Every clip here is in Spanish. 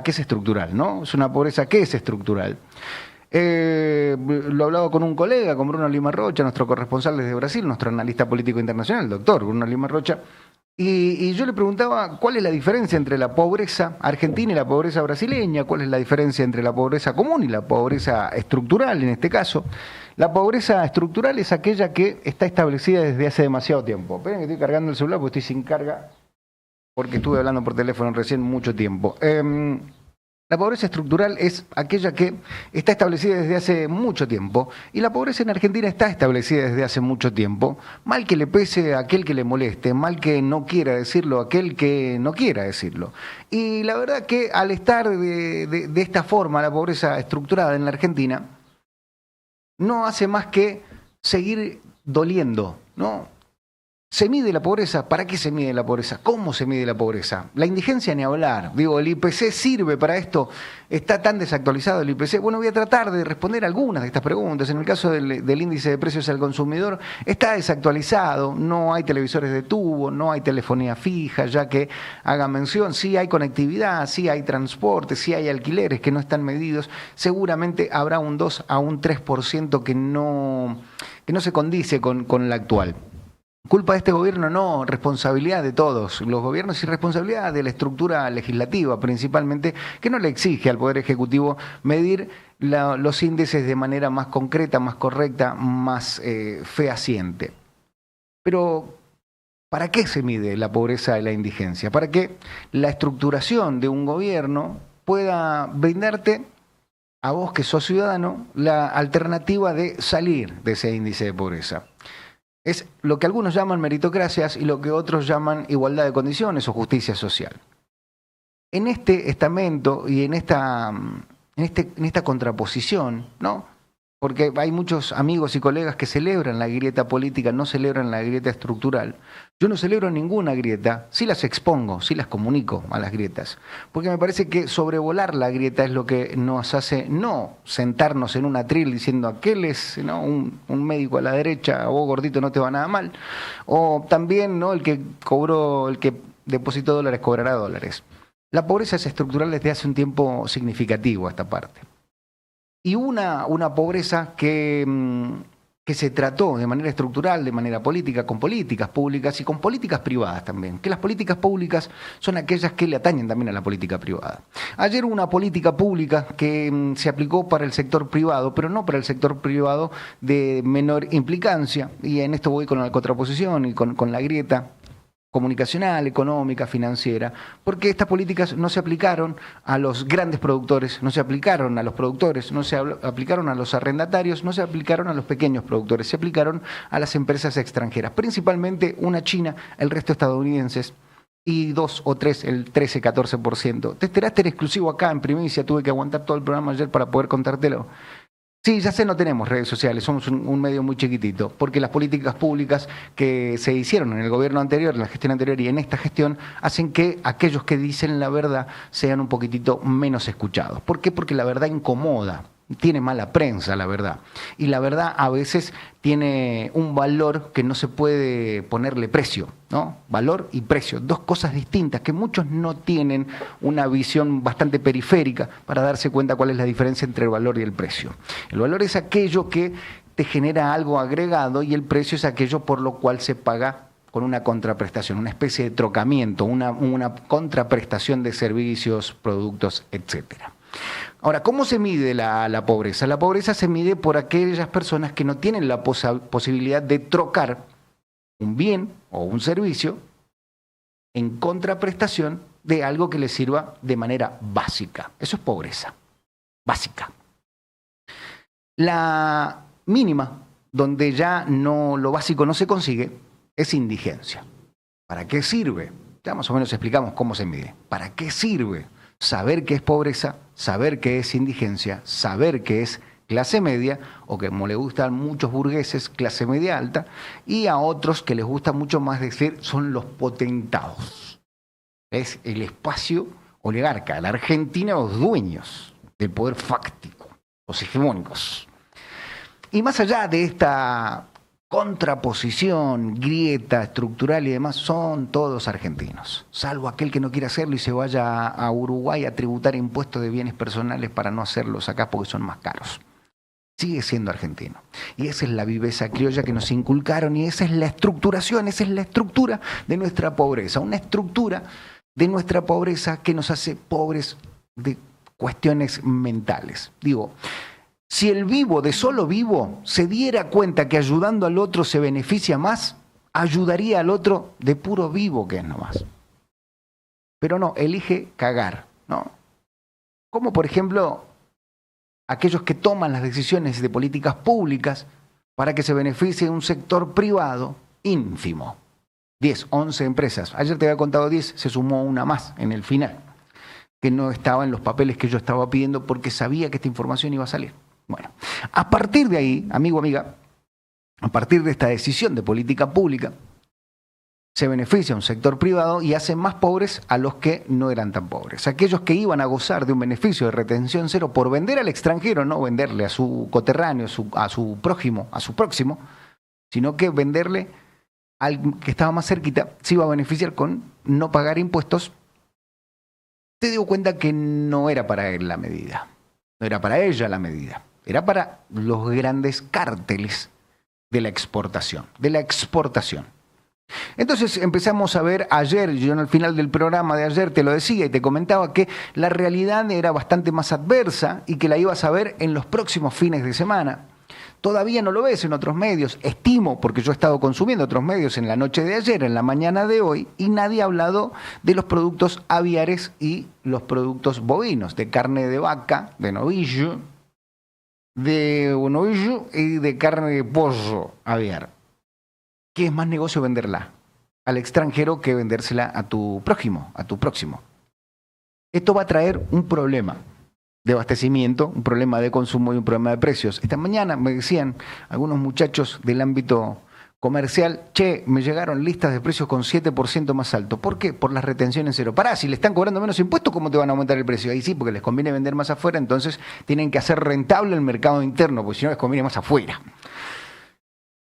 que es estructural, ¿no? Es una pobreza que es estructural. Lo hablaba con un colega, con Bruno Lima Rocha, nuestro corresponsal desde Brasil, nuestro analista político internacional, el doctor Bruno Lima Rocha, y yo le preguntaba cuál es la diferencia entre la pobreza argentina y la pobreza brasileña, cuál es la diferencia entre la pobreza común y la pobreza estructural en este caso. La pobreza estructural es aquella que está establecida desde hace demasiado tiempo. Esperen que estoy cargando el celular porque estoy sin carga, porque estuve hablando por teléfono recién mucho tiempo. La pobreza estructural es aquella que está establecida desde hace mucho tiempo y la pobreza en Argentina está establecida desde hace mucho tiempo, mal que le pese a aquel que le moleste, mal que no quiera decirlo a aquel que no quiera decirlo. Y la verdad que al estar de esta forma la pobreza estructurada en la Argentina no hace más que seguir doliendo, ¿no? ¿Se mide la pobreza? ¿Para qué se mide la pobreza? ¿Cómo se mide la pobreza? La indigencia ni hablar. Digo, ¿el IPC sirve para esto? ¿Está tan desactualizado el IPC? Bueno, voy a tratar de responder algunas de estas preguntas. En el caso del índice de precios al consumidor, está desactualizado, no hay televisores de tubo, no hay telefonía fija, ya que haga mención, sí hay conectividad, sí hay transporte, sí hay alquileres que no están medidos. Seguramente habrá un 2 a un 3% que no se condice con la actual. Culpa de este gobierno, no, responsabilidad de todos los gobiernos y responsabilidad de la estructura legislativa principalmente, que no le exige al Poder Ejecutivo medir los índices de manera más concreta, más correcta, más fehaciente. Pero, ¿para qué se mide la pobreza y la indigencia? Para que la estructuración de un gobierno pueda brindarte a vos que sos ciudadano la alternativa de salir de ese índice de pobreza. Es lo que algunos llaman meritocracias y lo que otros llaman igualdad de condiciones o justicia social. En este estamento y en esta contraposición, ¿no? Porque hay muchos amigos y colegas que celebran la grieta política, no celebran la grieta estructural. Yo no celebro ninguna grieta, sí las expongo, sí las comunico a las grietas, porque me parece que sobrevolar la grieta es lo que nos hace no sentarnos en un atril diciendo aquel es, ¿no?, un médico a la derecha, vos gordito no te va nada mal, o también, ¿no?, el que depositó dólares cobrará dólares. La pobreza es estructural desde hace un tiempo significativo a esta parte. Y una pobreza que se trató de manera estructural, de manera política, con políticas públicas y con políticas privadas también. Que las políticas públicas son aquellas que le atañen también a la política privada. Ayer hubo una política pública que se aplicó para el sector privado, pero no para el sector privado de menor implicancia. Y en esto voy con la contraposición y con la grieta comunicacional, económica, financiera, porque estas políticas no se aplicaron a los grandes productores, no se aplicaron a los productores, no se aplicaron a los arrendatarios, no se aplicaron a los pequeños productores, se aplicaron a las empresas extranjeras, principalmente una china, el resto estadounidenses, y 2 o 3, el 13-14%. Te enteraste en exclusivo acá en primicia, tuve que aguantar todo el programa ayer para poder contártelo. Sí, ya sé, no tenemos redes sociales, somos un medio muy chiquitito, porque las políticas públicas que se hicieron en el gobierno anterior, en la gestión anterior y en esta gestión, hacen que aquellos que dicen la verdad sean un poquitito menos escuchados. ¿Por qué? Porque la verdad incomoda. Tiene mala prensa, la verdad. Y la verdad a veces tiene un valor que no se puede ponerle precio, ¿no? Valor y precio, dos cosas distintas que muchos no tienen una visión bastante periférica para darse cuenta cuál es la diferencia entre el valor y el precio. El valor es aquello que te genera algo agregado y el precio es aquello por lo cual se paga con una contraprestación, una especie de trocamiento, una contraprestación de servicios, productos, etcétera. Ahora, ¿cómo se mide la pobreza? La pobreza se mide por aquellas personas que no tienen la posibilidad de trocar un bien o un servicio en contraprestación de algo que les sirva de manera básica. Eso es pobreza, básica. La mínima, donde ya lo básico no se consigue, es indigencia. ¿Para qué sirve? Ya más o menos explicamos cómo se mide. ¿Para qué sirve? Saber qué es pobreza, saber qué es indigencia, saber qué es clase media, o que como le gustan a muchos burgueses, clase media alta, y a otros que les gusta mucho más decir son los potentados. Es el espacio oligarca, la Argentina, los dueños del poder fáctico, los hegemónicos. Y más allá de esta contraposición, grieta estructural y demás, son todos argentinos, salvo aquel que no quiere hacerlo y se vaya a Uruguay a tributar impuestos de bienes personales para no hacerlos acá porque son más caros. Sigue siendo argentino. Y esa es la viveza criolla que nos inculcaron y esa es la estructuración, esa es la estructura de nuestra pobreza, una estructura de nuestra pobreza que nos hace pobres de cuestiones mentales. Digo, si el vivo de solo vivo se diera cuenta que ayudando al otro se beneficia más, ayudaría al otro de puro vivo que es nomás. Pero no, elige cagar, ¿no? Como por ejemplo aquellos que toman las decisiones de políticas públicas para que se beneficie un sector privado ínfimo. 10, 11 empresas. Ayer te había contado 10, se sumó una más en el final, que no estaba en los papeles que yo estaba pidiendo porque sabía que esta información iba a salir. Bueno, a partir de ahí, amigo, amiga, a partir de esta decisión de política pública, se beneficia un sector privado y hace más pobres a los que no eran tan pobres. Aquellos que iban a gozar de un beneficio de retención cero por vender al extranjero, no venderle a su coterráneo, a su prójimo, a su próximo, sino que venderle al que estaba más cerquita, se iba a beneficiar con no pagar impuestos. Te dio cuenta que no era para él la medida, no era para ella la medida, era para los grandes cárteles de la exportación, Entonces empezamos a ver ayer, yo en el final del programa de ayer te lo decía y te comentaba que la realidad era bastante más adversa y que la ibas a ver en los próximos fines de semana. Todavía no lo ves en otros medios, estimo, porque yo he estado consumiendo otros medios en la noche de ayer, en la mañana de hoy, y nadie ha hablado de los productos aviares y los productos bovinos, de carne de vaca, de novillo y de carne de pollo aviar. ¿Qué es más negocio venderla al extranjero que vendérsela a tu prójimo, a tu próximo? Esto va a traer un problema de abastecimiento, un problema de consumo y un problema de precios. Esta mañana me decían algunos muchachos del ámbito comercial, che, me llegaron listas de precios con 7% más alto. ¿Por qué? Por las retenciones cero. Pará, si le están cobrando menos impuestos, ¿cómo te van a aumentar el precio? Ahí sí, porque les conviene vender más afuera, entonces tienen que hacer rentable el mercado interno, porque si no les conviene más afuera.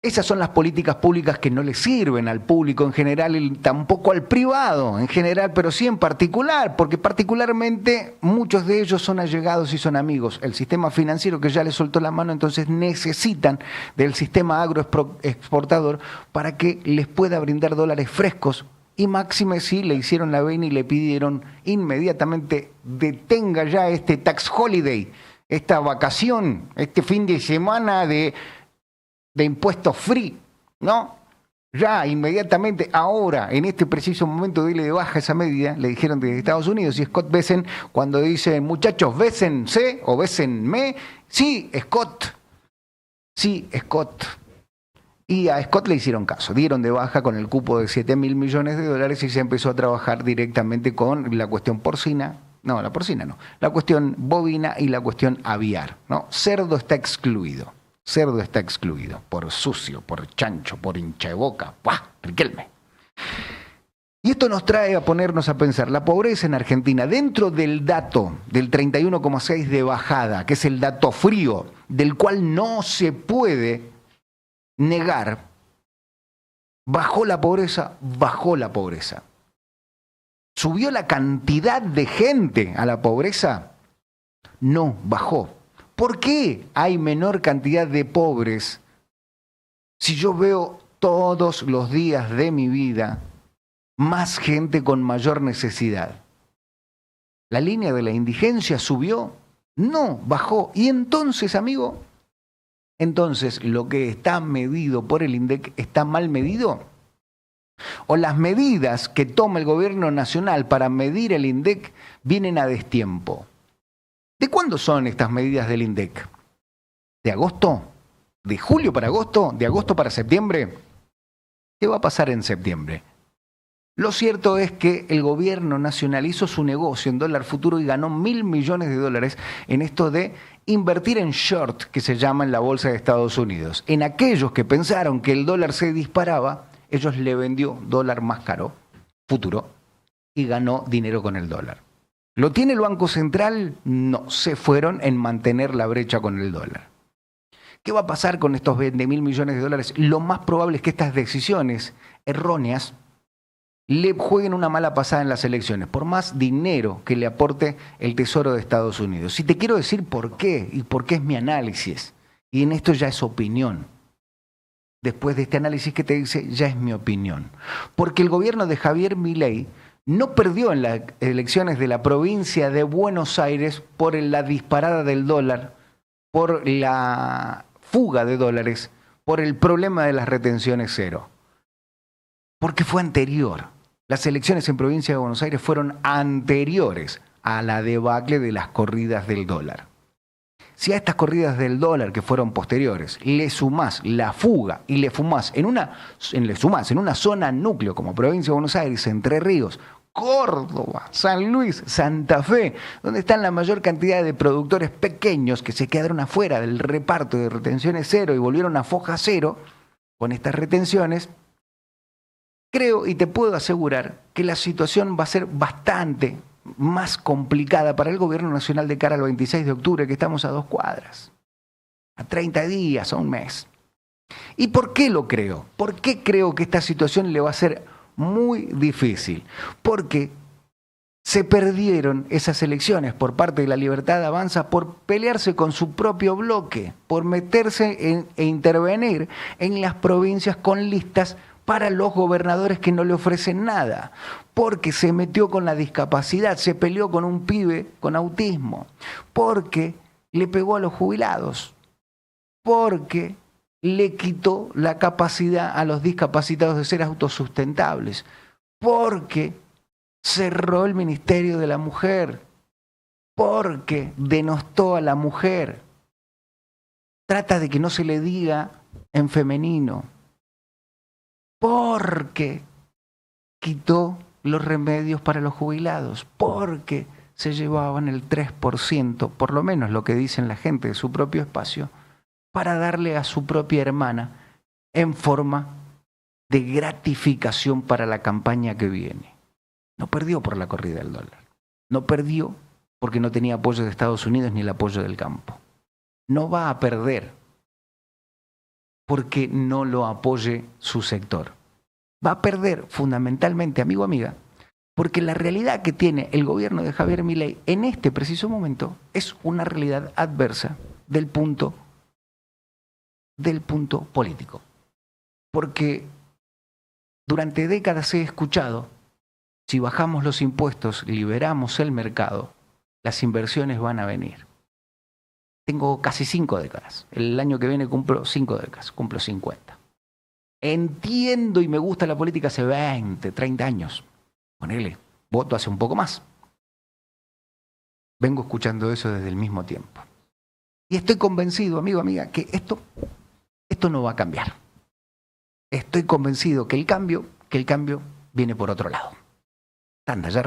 Esas son las políticas públicas que no le sirven al público en general y tampoco al privado en general, pero sí en particular, porque particularmente muchos de ellos son allegados y son amigos. El sistema financiero que ya les soltó la mano, entonces necesitan del sistema agroexportador para que les pueda brindar dólares frescos. Y máxime si le hicieron la venia y le pidieron inmediatamente detenga ya este tax holiday, esta vacación, este fin de semana de impuestos free, ¿no? Ya, inmediatamente, ahora, en este preciso momento, dele de baja esa medida, le dijeron desde Estados Unidos, y Scott Bessent, cuando dice, muchachos, bésense o bésenme, sí, Scott. Y a Scott le hicieron caso, dieron de baja con el cupo de 7.000 millones de dólares y se empezó a trabajar directamente con la cuestión porcina, no, la porcina no, la cuestión bovina y la cuestión aviar, ¿no? Cerdo está excluido. Por sucio, por chancho, por hincha de boca. ¡Buah! Riquelme. Y esto nos trae a ponernos a pensar, la pobreza en Argentina, dentro del dato del 31,6 de bajada, que es el dato frío, del cual no se puede negar, bajó la pobreza. ¿Subió la cantidad de gente a la pobreza? No, bajó. ¿Por qué hay menor cantidad de pobres si yo veo todos los días de mi vida más gente con mayor necesidad? ¿La línea de la indigencia subió? No, bajó. Y entonces, amigo, lo que está medido por el INDEC está mal medido. ¿O las medidas que toma el gobierno nacional para medir el INDEC vienen a destiempo? ¿De cuándo son estas medidas del INDEC? ¿De agosto? ¿De julio para agosto? ¿De agosto para septiembre? ¿Qué va a pasar en septiembre? Lo cierto es que el gobierno nacional hizo su negocio en dólar futuro y ganó $1.000 millones en esto de invertir en short, que se llama en la bolsa de Estados Unidos. En aquellos que pensaron que el dólar se disparaba, ellos le vendió dólar más caro, futuro, y ganó dinero con el dólar. ¿Lo tiene el Banco Central? No, se fueron en mantener la brecha con el dólar. ¿Qué va a pasar con estos 20.000 millones de dólares? Lo más probable es que estas decisiones erróneas le jueguen una mala pasada en las elecciones, por más dinero que le aporte el Tesoro de Estados Unidos. Y te quiero decir por qué, y por qué es mi análisis. Y en esto ya es opinión. Después de este análisis que te dice, ya es mi opinión. Porque el gobierno de Javier Milei no perdió en las elecciones de la provincia de Buenos Aires por la disparada del dólar, por la fuga de dólares, por el problema de las retenciones cero. Porque fue anterior. Las elecciones en provincia de Buenos Aires fueron anteriores a la debacle de las corridas del dólar. Si a estas corridas del dólar que fueron posteriores le sumás la fuga y le sumás en una zona núcleo como provincia de Buenos Aires, Entre Ríos, Córdoba, San Luis, Santa Fe, donde están la mayor cantidad de productores pequeños que se quedaron afuera del reparto de retenciones cero y volvieron a foja cero con estas retenciones, creo y te puedo asegurar que la situación va a ser bastante más complicada para el gobierno nacional de cara al 26 de octubre, que estamos a 2 cuadras, a 30 días, a un mes. ¿Y por qué lo creo? ¿Por qué creo que esta situación le va a ser muy difícil? Porque se perdieron esas elecciones por parte de la Libertad Avanza por pelearse con su propio bloque, por meterse e intervenir en las provincias con listas para los gobernadores que no le ofrecen nada, porque se metió con la discapacidad, se peleó con un pibe con autismo, porque le pegó a los jubilados, porque le quitó la capacidad a los discapacitados de ser autosustentables, porque cerró el Ministerio de la Mujer, porque denostó a la mujer, trata de que no se le diga en femenino, porque quitó los remedios para los jubilados, porque se llevaban el 3%, por lo menos lo que dicen la gente de su propio espacio, para darle a su propia hermana en forma de gratificación para la campaña que viene. No perdió por la corrida del dólar, no perdió porque no tenía apoyo de Estados Unidos ni el apoyo del campo. No va a perder porque no lo apoye su sector. Va a perder fundamentalmente, amigo, amiga, porque la realidad que tiene el gobierno de Javier Milei en este preciso momento es una realidad adversa del punto político. Porque durante décadas he escuchado, si bajamos los impuestos, liberamos el mercado, las inversiones van a venir. Tengo casi 5 décadas. El año que viene cumplo 5 décadas, cumplo 50. Entiendo y me gusta la política hace 20, 30 años. Ponele, voto hace un poco más. Vengo escuchando eso desde el mismo tiempo. Y estoy convencido, amigo, amiga, que esto no va a cambiar. Estoy convencido que el cambio viene por otro lado. Tanda, ya